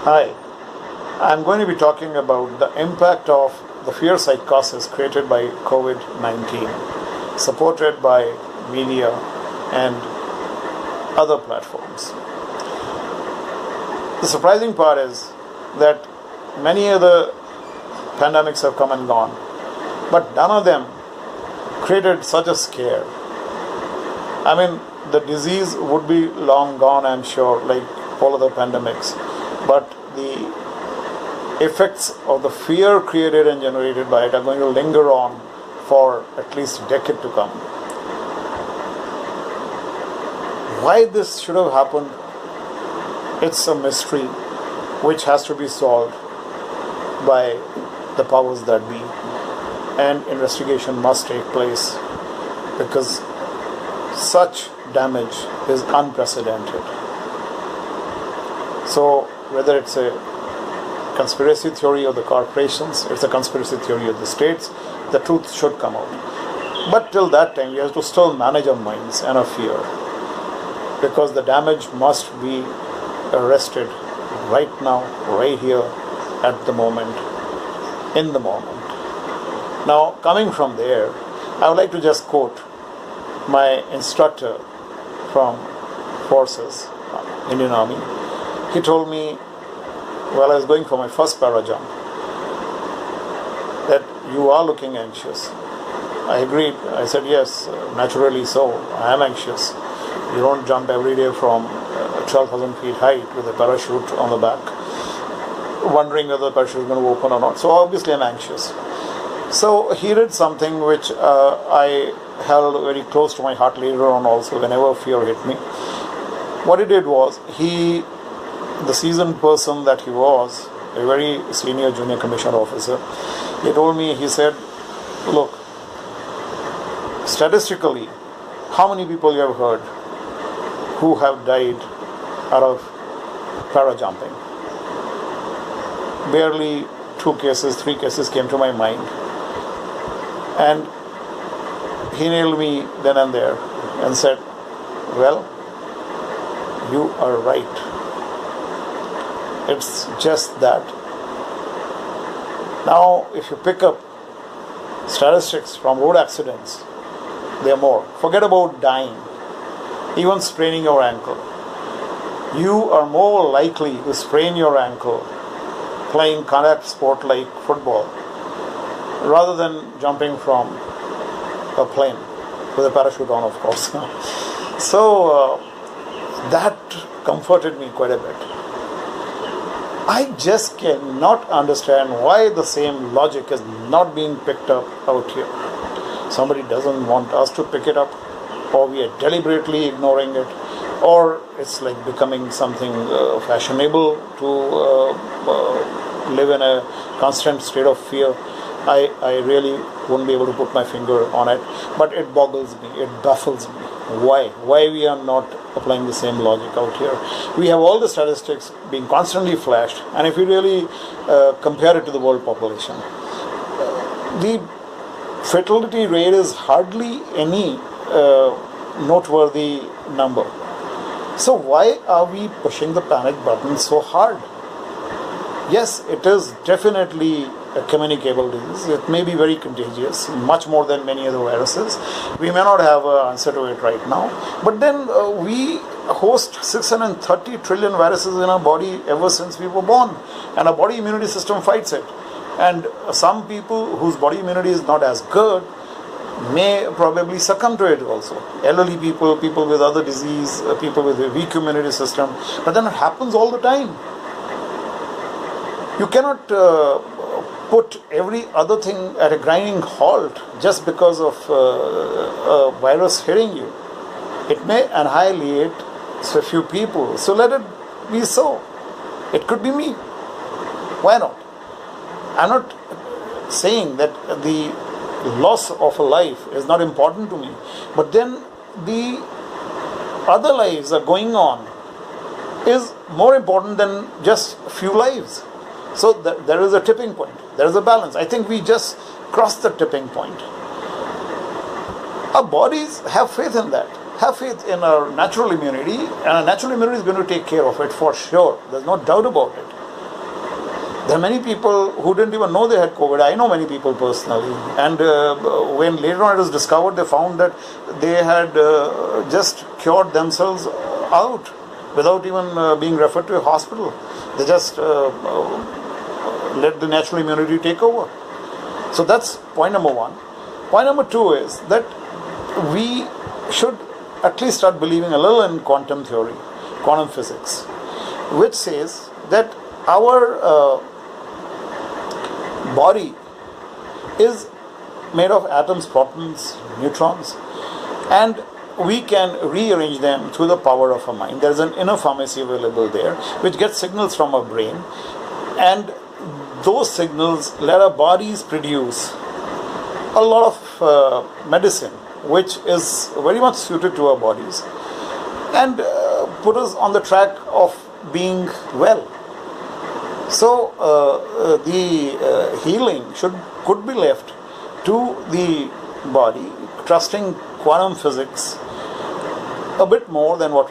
Hi, I'm going to be talking about the impact of the fear psychosis created by COVID 19, supported by media and other platforms. The surprising part is that many other pandemics have come and gone, but none of them created such a scare. I mean, the disease would be long gone, I'm sure, like all other pandemics, but the effects of the fear created and generated by it are going to linger on for at least a decade to come. Why this should have happened, it's a mystery which has to be solved by the powers that be, and investigation must take place because such damage is unprecedented. So whether it's a conspiracy theory of the corporations, it's a conspiracy theory of the states, the truth should come out. But till that time, we have to still manage our minds and our fear, because the damage must be arrested right now, right here, at the moment, in the moment. Now, coming from there, I would like to just quote my instructor from Forces, Indian Army. He told me while I was going for my first para jump that you are looking anxious. I agreed. I said, yes, naturally so. I am anxious. You don't jump every day from 12,000 feet height with a parachute on the back, wondering whether the parachute is going to open or not. So obviously I'm anxious. So he did something which I held very close to my heart later on also whenever fear hit me. What he did was, the seasoned person that he was, a very senior junior commissioned officer, he told me, he said, look, statistically, how many people you have heard who have died out of para jumping? Barely 2 cases, 3 cases came to my mind. And he nailed me then and there and said, well, you are right. It's just that. Now, if you pick up statistics from road accidents, there are more. Forget about dying, even spraining your ankle. You are more likely to sprain your ankle playing contact sport like football rather than jumping from a plane with a parachute on, of course. So that comforted me quite a bit. I just cannot understand why the same logic is not being picked up out here. Somebody doesn't want us to pick it up, or we are deliberately ignoring it, or it's like becoming something fashionable to live in a constant state of fear. I really wouldn't be able to put my finger on it, but it boggles me, it baffles me. Why we are not applying the same logic out here? We have all the statistics being constantly flashed, and if you really compare it to the world population, the fatality rate is hardly any noteworthy number. So why are we pushing the panic button so hard? Yes, it is definitely a communicable disease. It may be very contagious, much more than many other viruses. We may not have an answer to it right now. But then we host 630 trillion viruses in our body ever since we were born. And our body immunity system fights it. And some people whose body immunity is not as good may probably succumb to it also. Elderly people, people with other disease, people with a weak immunity system. But then it happens all the time. You cannot put every other thing at a grinding halt just because of a virus hitting you. It may annihilate a few people, so let it be so. It could be me. Why not? I'm not saying that the loss of a life is not important to me, but then the other lives are going on is more important than just a few lives. So there is a tipping point. There is a balance. I think we just crossed the tipping point. Our bodies have faith in that. Have faith in our natural immunity, and our natural immunity is going to take care of it for sure. There's no doubt about it. There are many people who didn't even know they had COVID. I know many people personally. And when later on it was discovered, they found that they had just cured themselves out without even being referred to a hospital. They just let the natural immunity take over. So that's point number one. Point number two is that we should at least start believing a little in quantum theory, quantum physics, which says that our body is made of atoms, protons, neutrons, and we can rearrange them through the power of our mind. There is an inner pharmacy available there which gets signals from our brain, and those signals let our bodies produce a lot of medicine which is very much suited to our bodies and put us on the track of being well. So the healing could be left to the body, trusting quantum physics a bit more than what we